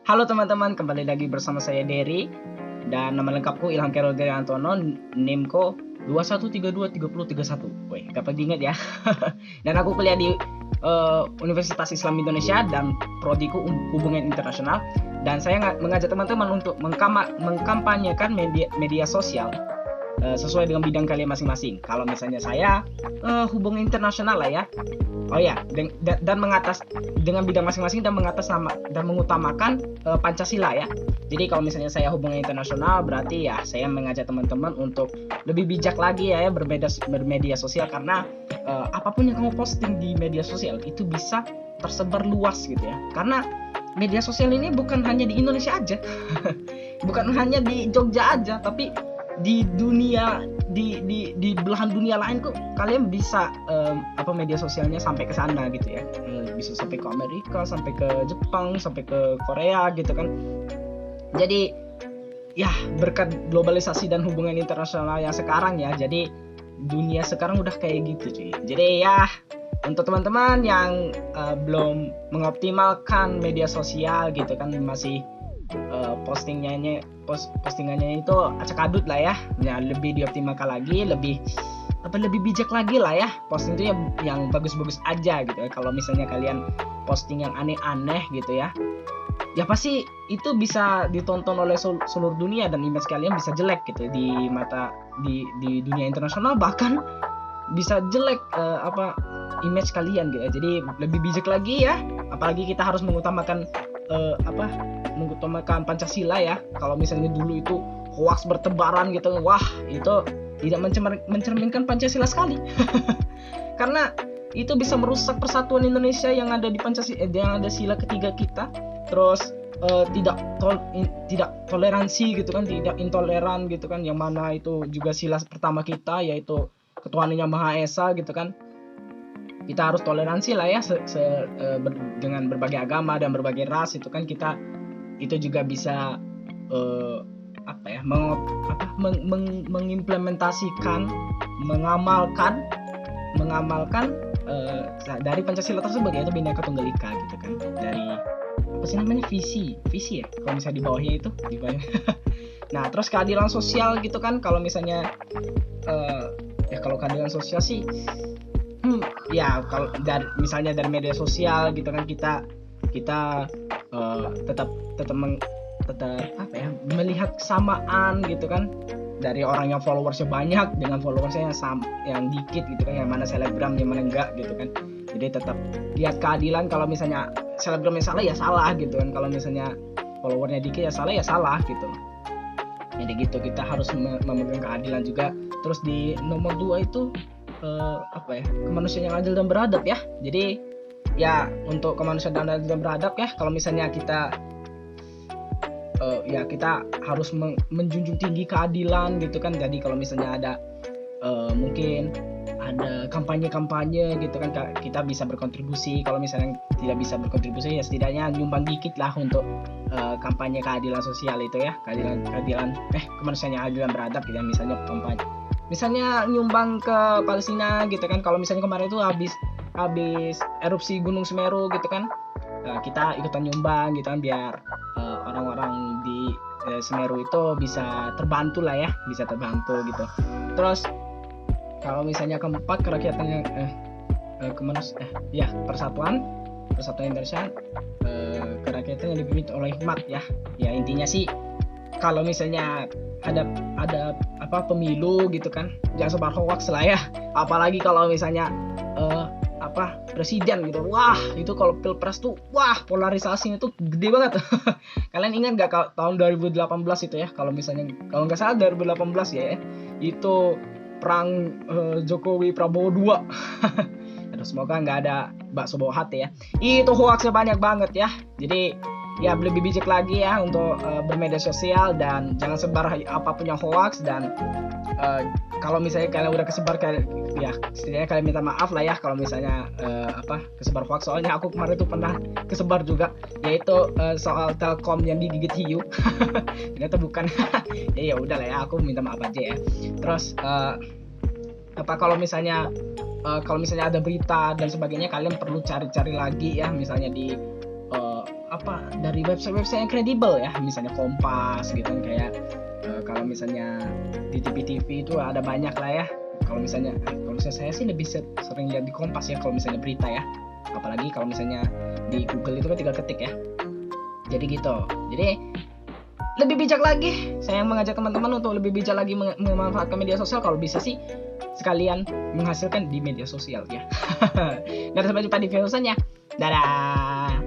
Halo teman-teman, kembali lagi bersama saya Derry. Dan nama lengkapku Ilham Kerol Derry Antono, NIMko 21323031. Wih, gampang diingat ya. Dan aku kuliah di Universitas Islam Indonesia dan prodiku Hubungan Internasional. Dan saya mengajak teman-teman untuk mengkampanyekan media sosial sesuai dengan bidang kalian masing-masing. Kalau misalnya saya hubungan internasional lah ya. Oh ya, dan dengan bidang masing-masing dan mengutamakan Pancasila ya. Jadi kalau misalnya saya hubungan internasional, berarti ya saya mengajak teman-teman untuk lebih bijak lagi ya bermedia sosial, karena apapun yang kamu posting di media sosial itu bisa tersebar luas gitu ya. Karena media sosial ini bukan hanya di Indonesia aja, bukan hanya di Jogja aja, tapi di dunia, di belahan dunia lain kok kalian bisa media sosialnya sampai ke sana gitu ya. Bisa sampai ke Amerika, sampai ke Jepang, sampai ke Korea gitu kan. Jadi ya berkat globalisasi dan hubungan internasional yang sekarang ya, jadi dunia sekarang udah kayak gitu cuy. Jadi ya untuk teman-teman yang belum mengoptimalkan media sosial gitu kan, masih postingannya itu acak-adut lah ya. Ya lebih dioptimalkan lagi, lebih bijak lagi lah ya. Posting itu yang bagus-bagus aja gitu ya. Kalau misalnya kalian posting yang aneh-aneh gitu ya, ya pasti itu bisa ditonton oleh seluruh dunia dan image kalian bisa jelek gitu di mata di dunia internasional, bahkan bisa jelek image kalian gitu ya. Jadi lebih bijak lagi ya, apalagi kita harus mengutamakan Pancasila ya. Kalau misalnya dulu itu hoax bertebaran gitu, wah itu tidak mencerminkan Pancasila sekali. Karena itu bisa merusak persatuan Indonesia yang ada di Pancasila, yang ada sila ketiga kita. Terus tidak toleransi gitu kan, tidak intoleran gitu kan, yang mana itu juga sila pertama kita, yaitu ketuhanan yang Maha Esa gitu kan. Kita harus toleransi lah ya dengan berbagai agama dan berbagai ras itu kan. Kita itu juga bisa mengimplementasikan, mengamalkan dari Pancasila tersebut, yaitu Bhinneka Tunggal Ika gitu kan. Dari apa sih namanya, visi ya kalau misalnya di bawahnya itu Nah terus keadilan sosial gitu kan. Kalau misalnya kalau keadilan sosial sih ya kalau misalnya dari media sosial gitu kan, kita tetap melihat kesamaan gitu kan, dari orang yang followersnya banyak dengan followersnya yang dikit gitu kan, yang mana selebgram yang mana enggak gitu kan. Jadi tetap lihat keadilan. Kalau misalnya selebgramnya salah ya salah gitu kan, kalau misalnya followernya dikit ya salah gitu. Jadi gitu, kita harus memegang keadilan juga. Terus di nomor 2 itu kemanusiaan yang adil dan beradab ya. Jadi ya untuk kemanusiaan yang adil dan beradab ya, kalau misalnya kita kita harus menjunjung tinggi keadilan gitu kan. Jadi kalau misalnya ada mungkin ada kampanye gitu kan, kita bisa berkontribusi. Kalau misalnya tidak bisa berkontribusi ya setidaknya nyumbang dikit lah untuk kampanye keadilan sosial itu ya, keadilan kemanusiaan yang adil dan beradab gitu. Misalnya kampanye, misalnya nyumbang ke Palestina gitu kan. Kalau misalnya kemarin itu habis erupsi Gunung Semeru gitu kan, kita ikutan nyumbang gitu kan, biar orang-orang di Semeru itu bisa terbantu lah ya, bisa terbantu gitu. Terus kalau misalnya keempat, kerakyatan persatuan Indonesia, kerakyatan yang dipimpin oleh hikmat ya. Ya intinya sih kalau misalnya ada pemilu gitu kan, jangan sebar hoax lah ya. Apalagi kalau misalnya presiden gitu, wah itu kalau pilpres tuh wah polarisasinya tuh gede banget. Kalian ingat nggak tahun 2018 itu ya, kalau nggak salah 2018 ya, itu perang Jokowi Prabowo 2. Aduh, semoga nggak ada bakso bawah hati ya. Itu hoaxnya banyak banget ya. Jadi ya lebih bijak lagi ya untuk bermedia sosial, dan jangan sebar apapun yang hoax. Dan kalau misalnya kalian udah kesebar, ya setidaknya kalian minta maaf lah ya kalau misalnya kesebar hoax. Soalnya aku kemarin tuh pernah kesebar juga, yaitu soal Telkom yang digigit hiu. Ternyata bukan. Ya udah lah ya, aku minta maaf aja ya. Terus kalau misalnya ada berita dan sebagainya, kalian perlu cari-cari lagi ya, misalnya di dari website-website yang kredibel ya, misalnya Kompas gitu kan, kayak kalau misalnya di TV-TV itu ada banyak lah ya. Kalau misalnya saya sih lebih sering lihat di Kompas ya kalau misalnya berita ya, apalagi kalau misalnya di Google itu kan tinggal ketik ya. Jadi gitu. Jadi lebih bijak lagi, saya mengajak teman-teman untuk lebih bijak lagi memanfaatkan media sosial. Kalau bisa sih sekalian menghasilkan di media sosial ya. Dan sampai jumpa di video selanjutnya. Dadah.